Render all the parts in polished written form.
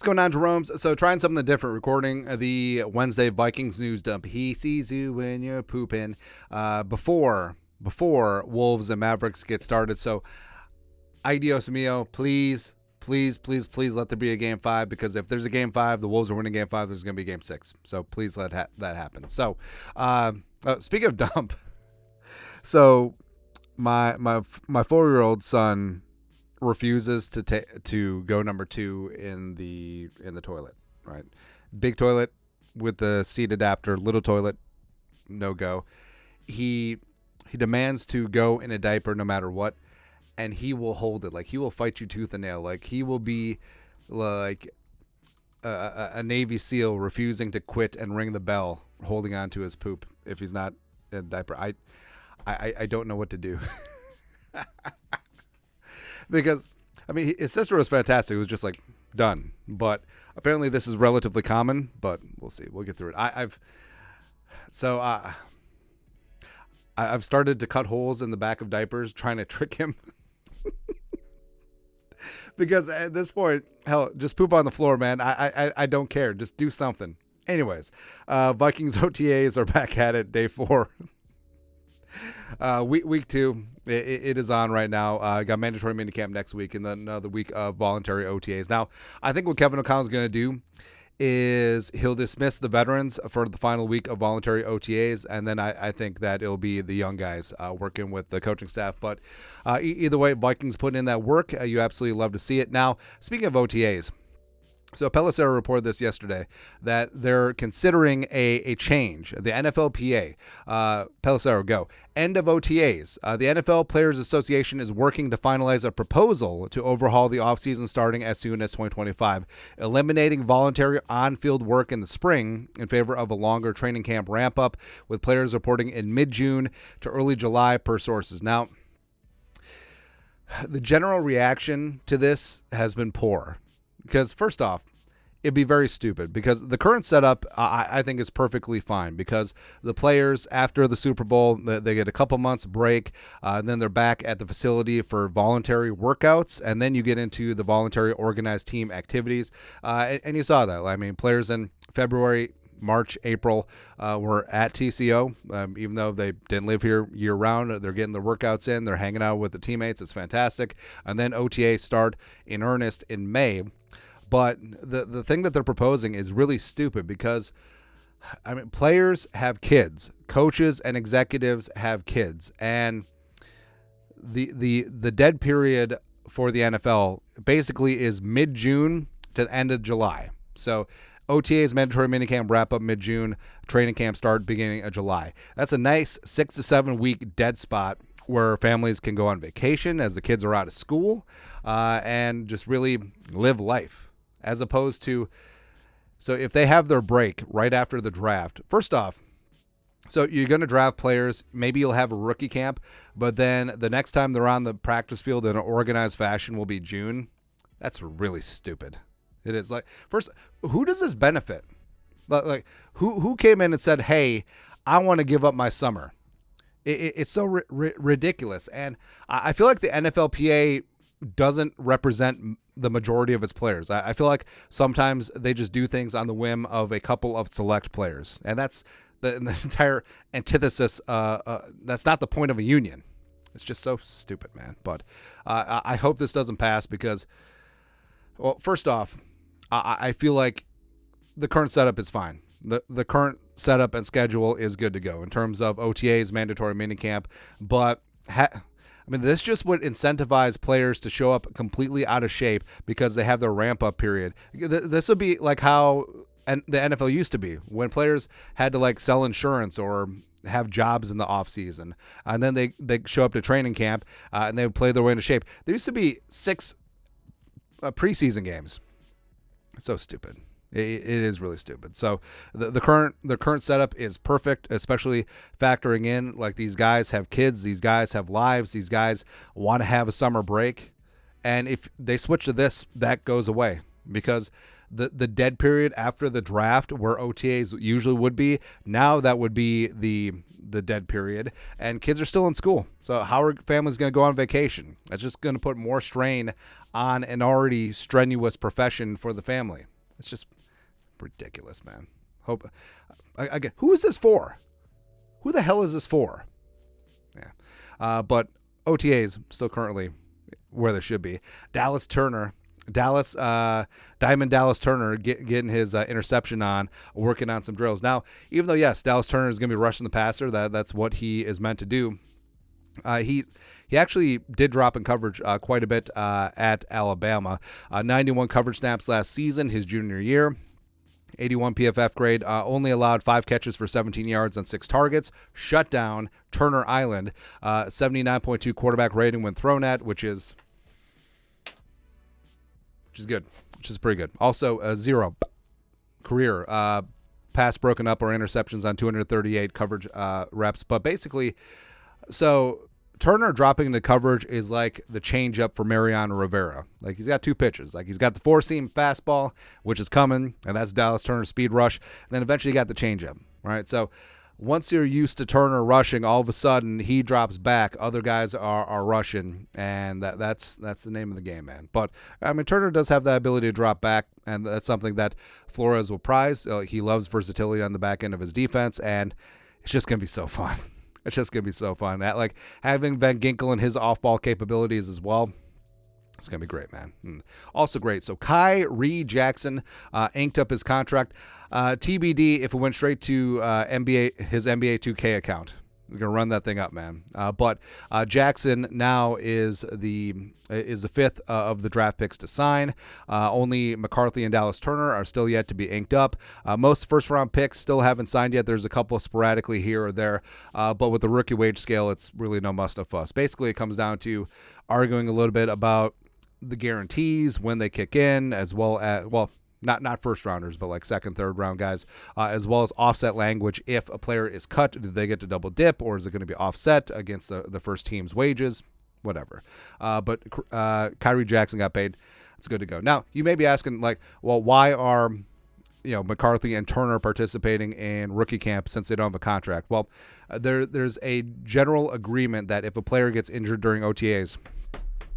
going on, Jerome's? So trying something different, recording the Wednesday Vikings news dump. He sees you when you're pooping before Wolves and Mavericks get started. So, adios mio, please let there be a Game 5, because if there's a Game 5, the Wolves are winning Game 5, there's going to be Game 6. So please let that happen. So, speaking of dump, so my 4-year-old son refuses to go number 2 in the toilet, right? Big toilet with the seat adapter, little toilet, no go. He demands to go in a diaper no matter what, and he will hold it. Like, he will fight you tooth and nail. Like, he will be like a Navy SEAL refusing to quit and ring the bell, holding on to his poop if he's not in a diaper. I don't know what to do. Because, I mean, his sister was fantastic. It was just like, done. But apparently this is relatively common, but we'll see. We'll get through it. I've started to cut holes in the back of diapers trying to trick him. Because at this point, hell, just poop on the floor, man. I don't care. Just do something. Anyways, Vikings OTAs are back at it, day 4. Week 2, it is on right now. Got mandatory minicamp next week, and then another week of voluntary OTAs. Now, I think what Kevin O'Connell's going to do is he'll dismiss the veterans for the final week of voluntary OTAs, and then I think that it'll be the young guys working with the coaching staff. But either way, Vikings putting in that work. You absolutely love to see it. Now, speaking of OTAs, so Pelissero reported this yesterday, that they're considering a change. The NFLPA, Pelissero, go. End of OTAs. The NFL Players Association is working to finalize a proposal to overhaul the offseason starting as soon as 2025, eliminating voluntary on-field work in the spring in favor of a longer training camp ramp-up, with players reporting in mid-June to early July per sources. Now, the general reaction to this has been poor. Because first off, it'd be very stupid, because the current setup I think is perfectly fine, because the players after the Super Bowl, they get a couple months break, and then they're back at the facility for voluntary workouts, and then you get into the voluntary organized team activities, and you saw that. I mean, players in February, March, April were at TCO, even though they didn't live here year round. They're getting the workouts in, they're hanging out with the teammates. It's fantastic. And then OTA start in earnest in May. But the thing that they're proposing is really stupid, because, I mean, players have kids, coaches and executives have kids, and the dead period for the NFL basically is mid-June to the end of July. So OTA's mandatory minicamp wrap up mid-June, training camp start beginning of July. That's a nice 6 to 7 week dead spot where families can go on vacation as the kids are out of school, and just really live life. As opposed to, so if they have their break right after the draft, first off, so you're going to draft players, maybe you'll have a rookie camp, but then the next time they're on the practice field in an organized fashion will be June. That's really stupid. It is. Like, first, who does this benefit? Like, who came in and said, hey, I want to give up my summer? It's so ridiculous. And I feel like the NFLPA doesn't represent the majority of its players. I feel like sometimes they just do things on the whim of a couple of select players. And that's the entire antithesis. That's not the point of a union. It's just so stupid, man. But I hope this doesn't pass, because, well, first off, I feel like the current setup is fine. The current setup and schedule is good to go in terms of OTAs, mandatory minicamp. But I mean, this just would incentivize players to show up completely out of shape because they have their ramp-up period. This would be like how the NFL used to be, when players had to, like, sell insurance or have jobs in the offseason, and then they show up to training camp, and they would play their way into shape. There used to be 6 preseason games. So stupid. It is really stupid. So the current setup is perfect, especially factoring in, like, these guys have kids, these guys have lives, these guys want to have a summer break, and if they switch to this, that goes away, because the dead period after the draft, where OTAs usually would be, now that would be the dead period, and kids are still in school. So how are families going to go on vacation? That's just going to put more strain on an already strenuous profession for the family. It's just ridiculous, man. Again, who is this for? Who the hell is this for? Yeah. But OTAs still currently where they should be. Diamond Dallas Turner getting his interception on, working on some drills. Now, even though, yes, Dallas Turner is going to be rushing the passer, that's what he is meant to do. He actually did drop in coverage quite a bit at Alabama. 91 coverage snaps last season, his junior year. 81 PFF grade, only allowed 5 catches for 17 yards on 6 targets. Shut down Turner Island. 79.2 quarterback rating when thrown at, which is good, which is pretty good. Also, 0 career pass broken up or interceptions on 238 coverage reps. But basically, so Turner dropping into coverage is like the changeup for Mariano Rivera. Like, he's got 2 pitches. Like, he's got the 4-seam fastball, which is coming, and that's Dallas Turner's speed rush. And then eventually you got the changeup, right? So once you're used to Turner rushing, all of a sudden he drops back. Other guys are rushing, and that's the name of the game, man. But, I mean, Turner does have that ability to drop back, and that's something that Flores will prize. He loves versatility on the back end of his defense, and it's just going to be so fun. It's just going to be so fun. Like, having Van Ginkel and his off-ball capabilities as well, it's going to be great, man. Also great. So Khyree Jackson inked up his contract. TBD if it went straight to his NBA 2K account. He's going to run that thing up, man. But Jackson now is the 5th of the draft picks to sign. Only McCarthy and Dallas Turner are still yet to be inked up. Most first-round picks still haven't signed yet. There's a couple sporadically here or there. But with the rookie wage scale, it's really no muss, no fuss. Basically, it comes down to arguing a little bit about the guarantees, when they kick in, as well as, well, not first rounders, but like second, third round guys, as well as offset language. If a player is cut, do they get to double dip, or is it going to be offset against the first team's wages? Whatever. But Khyree Jackson got paid. It's good to go. Now, you may be asking, like, well, why are McCarthy and Turner participating in rookie camp since they don't have a contract? Well, there's a general agreement that if a player gets injured during OTAs,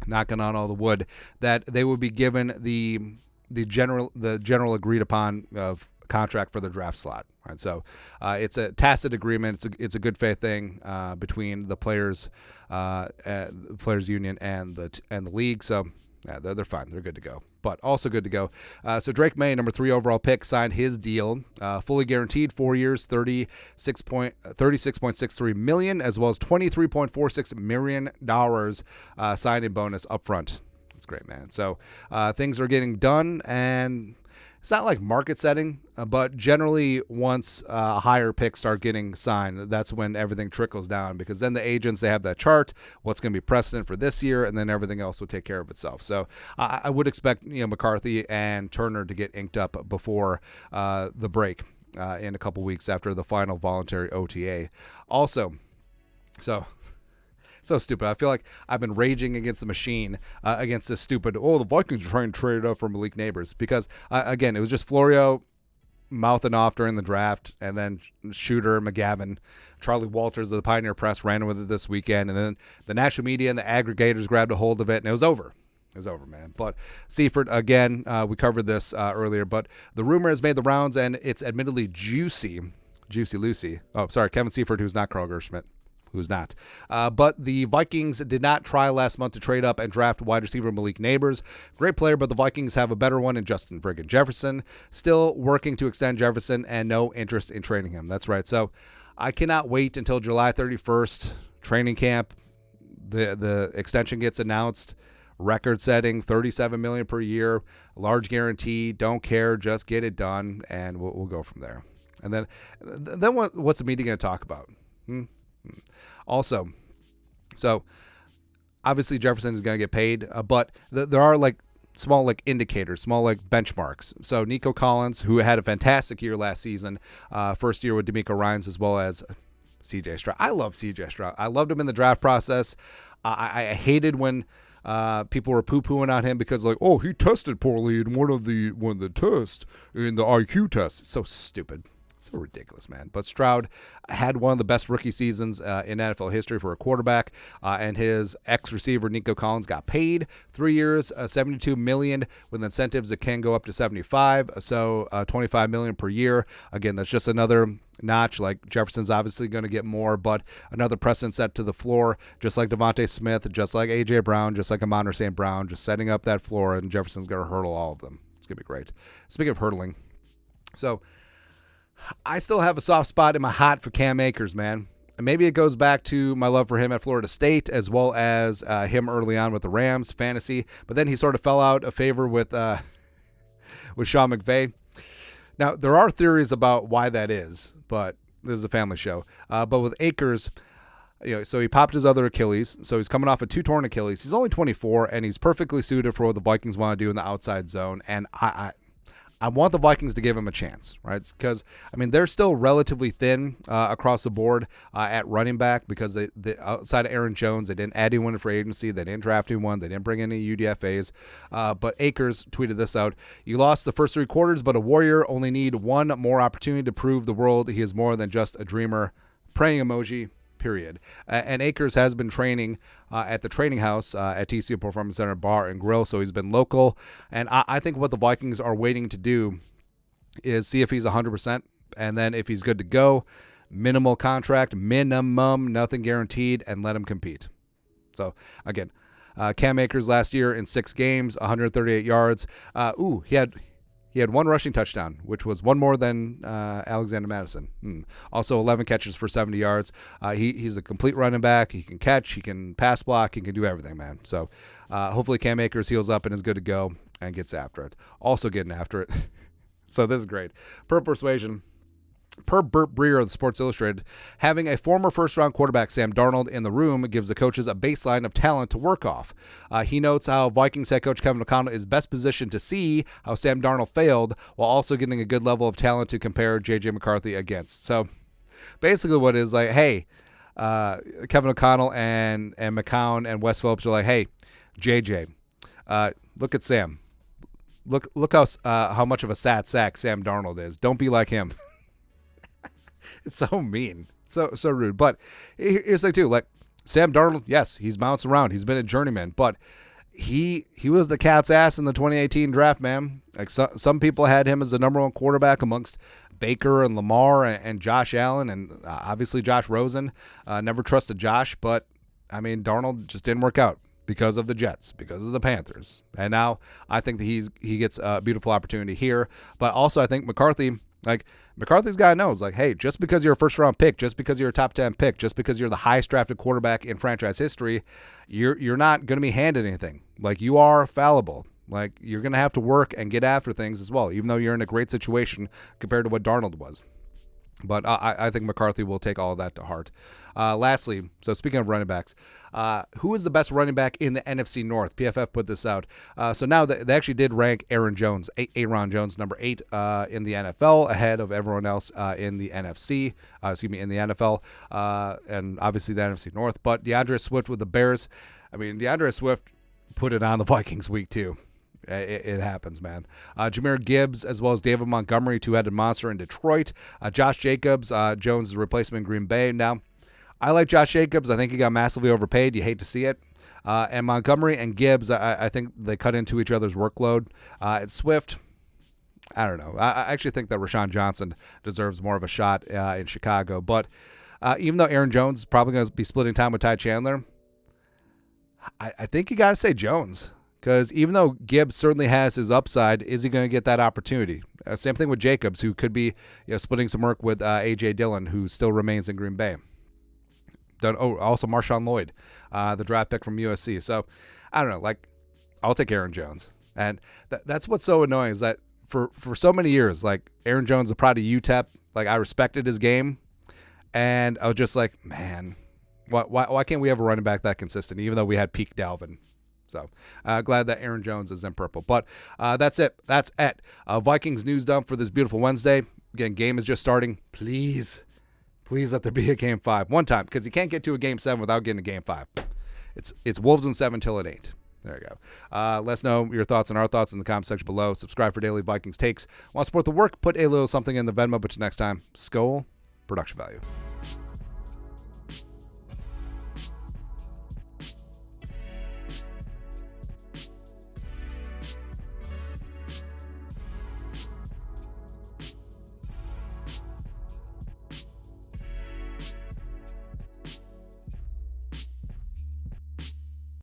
knocking on all the wood, that they would be given the general agreed upon of contract for the draft slot. Right, so it's a tacit agreement. It's a good faith thing between the players union and the league. So yeah, they're fine. They're good to go. But also good to go. So Drake May, number 3 overall pick, signed his deal, fully guaranteed, 4 years, $36.63 million, as well as $23.46 million signing bonus upfront. That's great, man. So things are getting done, and it's not like market setting, but generally once higher picks start getting signed, that's when everything trickles down, because then the agents, they have that chart, what's going to be precedent for this year, and then everything else will take care of itself. So I would expect McCarthy and Turner to get inked up before the break in a couple weeks after the final voluntary OTA. Also, so stupid. I feel like I've been raging against the machine, against this stupid, the Vikings are trying to trade it up for Malik Neighbors, because, again, it was just Florio mouthing off during the draft, and then Shooter, McGavin, Charlie Walters of the Pioneer Press ran with it this weekend, and then the national media and the aggregators grabbed a hold of it, and it was over. It was over, man. But Seifert, again, we covered this earlier, but the rumor has made the rounds, and it's admittedly Juicy Lucy. Oh, sorry, Kevin Seifert, who's not Carl Gershmidt. Who's not. But the Vikings did not try last month to trade up and draft wide receiver Malik Neighbors. Great player, but the Vikings have a better one in Justin friggin' Jefferson. Still working to extend Jefferson, and no interest in trading him. That's right. So I cannot wait until July 31st, training camp. The extension gets announced. Record-setting, $37 million per year, large guarantee. Don't care, just get it done, and we'll go from there. And then what's the meeting going to talk about? Also, so obviously Jefferson is going to get paid, but there are like small like indicators, small like benchmarks. So Nico Collins, who had a fantastic year last season, first year with D'Amico Ryans, as well as CJ Stroud. I love CJ Stroud. I loved him in the draft process. I hated when people were poo-pooing on him because, like, he tested poorly in one of the tests, in the IQ test. It's so stupid. So ridiculous, man. But Stroud had one of the best rookie seasons in NFL history for a quarterback, and his ex-receiver Nico Collins got paid 3 years, $72 million, with incentives that can go up to $75, so $25 million per year. Again, that's just another notch. Like, Jefferson's obviously going to get more, but another precedent set to the floor, just like Devontae Smith, just like A.J. Brown, just like Amon-Ra St. Brown, just setting up that floor, and Jefferson's going to hurdle all of them. It's going to be great. Speaking of hurdling, so I still have a soft spot in my heart for Cam Akers, man. And maybe it goes back to my love for him at Florida State, as well as him early on with the Rams, fantasy. But then he sort of fell out of favor with Sean McVay. Now, there are theories about why that is, but this is a family show. But with Akers, so he popped his other Achilles. So he's coming off a 2 torn Achilles. He's only 24, and he's perfectly suited for what the Vikings want to do in the outside zone. And I want the Vikings to give him a chance, right? Because, I mean, they're still relatively thin across the board at running back because they outside of Aaron Jones, they didn't add anyone in free agency. They didn't draft anyone. They didn't bring any UDFAs. But Akers tweeted this out. You lost the first 3 quarters, but a Warrior only need one more opportunity to prove the world he is more than just a dreamer. Praying emoji. Period. And Akers has been training at the training house at TCU Performance Center Bar and Grill, so he's been local. And I think what the Vikings are waiting to do is see if he's 100%, and then if he's good to go, minimal contract, minimum, nothing guaranteed, and let him compete. So, again, Cam Akers last year in 6 games, 138 yards. He had 1 rushing touchdown, which was 1 more than Alexander Madison. Also 11 catches for 70 yards. He's a complete running back. He can catch. He can pass block. He can do everything, man. So hopefully Cam Akers heals up and is good to go and gets after it. Also getting after it. So this is great. Per Burt Breer of Sports Illustrated, having a former first-round quarterback, Sam Darnold, in the room gives the coaches a baseline of talent to work off. He notes how Vikings head coach Kevin O'Connell is best positioned to see how Sam Darnold failed while also getting a good level of talent to compare J.J. McCarthy against. So basically what is like, hey, Kevin O'Connell and McCown and Wes Phillips are like, hey, J.J., look at Sam. Look how much of a sack Sam Darnold is. Don't be like him. It's so mean, so rude. But here's the thing too, like Sam Darnold, yes, he's bounced around. He's been a journeyman, but he was the cat's ass in the 2018 draft, man. Like some people had him as the number 1 quarterback amongst Baker and Lamar and Josh Allen and obviously Josh Rosen. Never trusted Josh, but I mean Darnold just didn't work out because of the Jets, because of the Panthers, and now I think that he gets a beautiful opportunity here. But also I think McCarthy's got to know, it's like, hey, just because you're a first-round pick, just because you're a top 10 pick, just because you're the highest drafted quarterback in franchise history, you're not going to be handed anything. Like, you are fallible. Like, you're going to have to work and get after things as well, even though you're in a great situation compared to what Darnold was. But I think McCarthy will take all of that to heart. Lastly, so speaking of running backs, who is the best running back in the NFC North? PFF put this out. So now they actually did rank Aaron Jones number 8 in the NFL, ahead of everyone else in the NFC, in the NFL, and obviously the NFC North. But DeAndre Swift with the Bears, I mean, DeAndre Swift put it on the Vikings week 2. It happens, man. Jahmyr Gibbs, as well as David Montgomery, 2-headed monster in Detroit. Josh Jacobs, Jones' replacement in Green Bay. Now, I like Josh Jacobs. I think he got massively overpaid. You hate to see it. And Montgomery and Gibbs, I think they cut into each other's workload. It's Swift. I don't know. I actually think that Rashawn Johnson deserves more of a shot in Chicago. But even though Aaron Jones is probably going to be splitting time with Ty Chandler, I think you got to say Jones. Because even though Gibbs certainly has his upside, is he going to get that opportunity? Same thing with Jacobs, who could be splitting some work with A.J. Dillon, who still remains in Green Bay. Also Marshawn Lloyd, the draft pick from USC. So, I don't know. Like, I'll take Aaron Jones. And that's what's so annoying is that for so many years, like, Aaron Jones, a product of UTEP, like, I respected his game. And I was just like, man, why can't we have a running back that consistent, even though we had peak Dalvin? So glad that Aaron Jones is in purple. But that's it. That's it. Vikings news dump for this beautiful Wednesday. Again, game is just starting. Please let there be a game 5 one time, because you can't get to a game 7 without getting a game 5. It's Wolves in 7 till it ain't. There you go. Let us know your thoughts and our thoughts in the comment section below. Subscribe for daily Vikings takes. Want to support the work? Put a little something in the Venmo. But next time, Skol, production value.